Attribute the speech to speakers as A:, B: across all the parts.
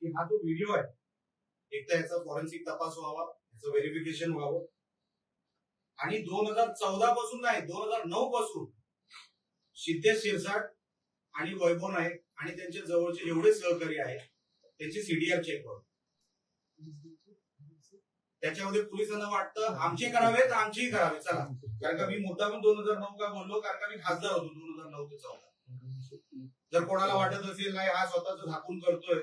A: की हा जो व्हिडिओ आहे एक तर याचा फॉरेन्सिक तपास व्हावा, याचं व्हेरिफिकेशन व्हावं आणि 2014 पासून नाही 2009 पासून सिद्धेश शिरसाट आणि वैभव नाईक आणि त्यांच्या जवळचे जेवढे सहकारी आहेत त्याची सीडीआर चेक व्हावी. त्याच्यामध्ये पोलिसांना वाटतं आमचे करावेत आमचेही करावे चला, कारण का मी मुद्दाम 2009 का बोललो, कारण का मी खासदार होतो 2009 ते 14. जर कोणाला वाटत असेल नाही हा स्वतःच झाकून करतोय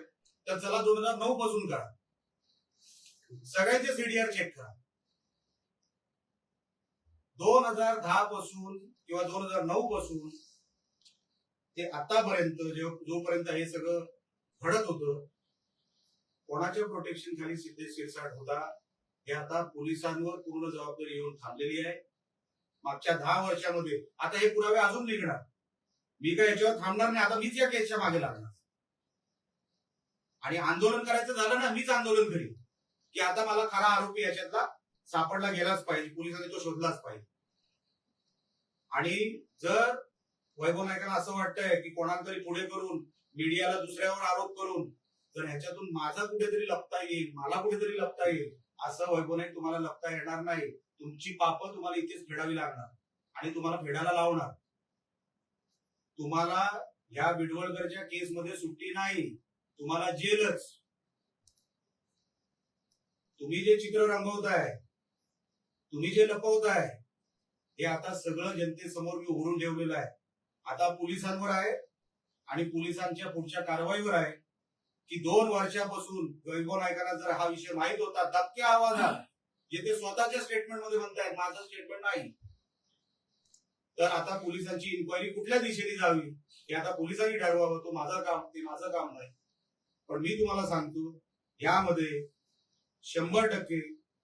A: तर चला 2009 पासून करा, सगळ्यांचे सीडीआर चेक करा. 2010 पासून किंवा 2009 पासून ते आतापर्यंत जोपर्यंत हे सगळं घडत होतं, कोणाच्या प्रोटेक्शन खाली सिद्धेश शिरसाट होता हे आता पोलिसांवर पूर्ण जबाबदारी येऊन थांबलेली आहे. मागच्या 10 वर्षामध्ये आता हे पुरावे अजून निघणार. मी काय याच्यावर थांबणार नाही, आता मीच या केसच्या मागे लागणार आणि आंदोलन करायचं झालं ना मीच आंदोलन करीन की आता मला खरा आरोपी याच्यातला सापडला गेलाच पाहिजे, पोलिसांनी तो शोधलाच पाहिजे. आणि जर वैभव नाईकांना असं वाटतंय की कोणाला तरी पुढे करून मीडियाला दुसऱ्यावर आरोप करून जर ह्याच्यातून माझा कुठेतरी लपता येईल, मला कुठेतरी लपता येईल, असं वैभव नाईक तुम्हाला लपता येणार नाही. तुमची पापं तुम्हाला इथेच फेडावी लागणार आणि तुम्हाला फेडायला लावणार. तुम्हाला या बिडवळकरच्या केसमध्ये सुट्टी नाही, तुम्हाला जेलच. तुम्ही जे चित्र रंगवताय, तुम्ही जे लपवताय हे आता सगळं जनतेसमोर मी उघडून ठेवलेलं आहे. आता पोलिसांवर आहे आणि पोलिसांच्या पुढच्या कारवाईवर आहे की 2 वर्षापासून वैभव नाईकांना जर हा विषय माहित होता दबक्या आवाजात, जे ते स्वतःच्या स्टेटमेंट मध्ये म्हणतायत माझं स्टेटमेंट नाही, तर आता पोलिसांची इन्क्वायरी कुठल्या दिशेने जावी हे आता पोलिसांनी ठरवावं. तो माझं काम, ते माझं काम नाही. पण मी तुम्हाला सांगतो यामध्ये 100%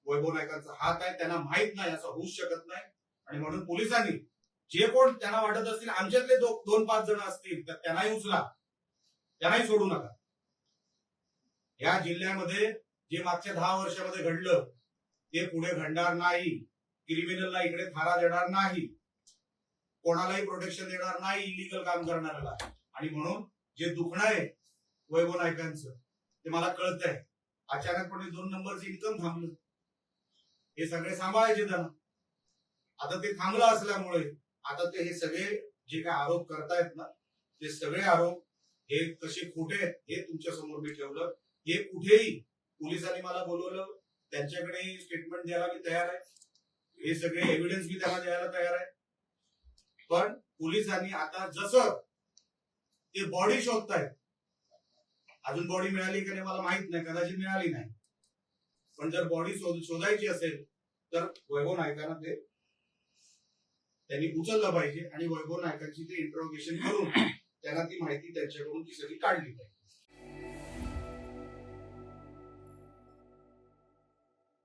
A: वैभव नाईकांचा हात आहे. त्यांना माहित नाही असं होऊच शकत नाही आणि म्हणून पोलिसांनी जे कोण त्यांना वाटत असतील आमच्यातले 2-5 जण असतील तर त्यांनाही उचला, त्यांनाही सोडू नका. या जिल्ह्यामध्ये जे मागच्या 10 वर्षामध्ये घडलं ते पुढे घडणार नाही. क्रिमिनलला इकडे थारा देणार नाही, कोणालाही प्रोटेक्शन देणार नाही इलिगल काम करणाऱ्याला. आणि म्हणून जे दुखणं आहे वैभव नाईकांचं ते मला कळत आहे. अचानकपणे 2 नंबरचं इन्कम थांबलं, हे सगळे सांभाळायचे त्यांना. आता ते थांबलं असल्यामुळे आता ते हे सगळे जे काय आरोप करतायत ना ते सगळे आरोप हे कसे खोटे आहेत हे तुमच्या समोर मी ठेवलं. हे कुठेही पोलिसांनी मला बोलवलं, त्यांच्याकडे स्टेटमेंट द्यायला मी तयार आहे, हे सगळे एव्हिडन्स मी त्यांना द्यायला तयार आहे. पण पोलिसांनी आता जसं ते बॉडी शोधतायत, अजून बॉडी मिळाली की नाही मला माहित नाही, कदाचित मिळाली नाही, पण जर बॉडी शोधायची असेल तर वैभव नाईकांना ते त्यांनी उचललं पाहिजे आणि वैभव नाईकांची ते इंट्रोगेशन करून त्यांना ती माहिती त्यांच्याकडून ती सगळी काढली पाहिजे.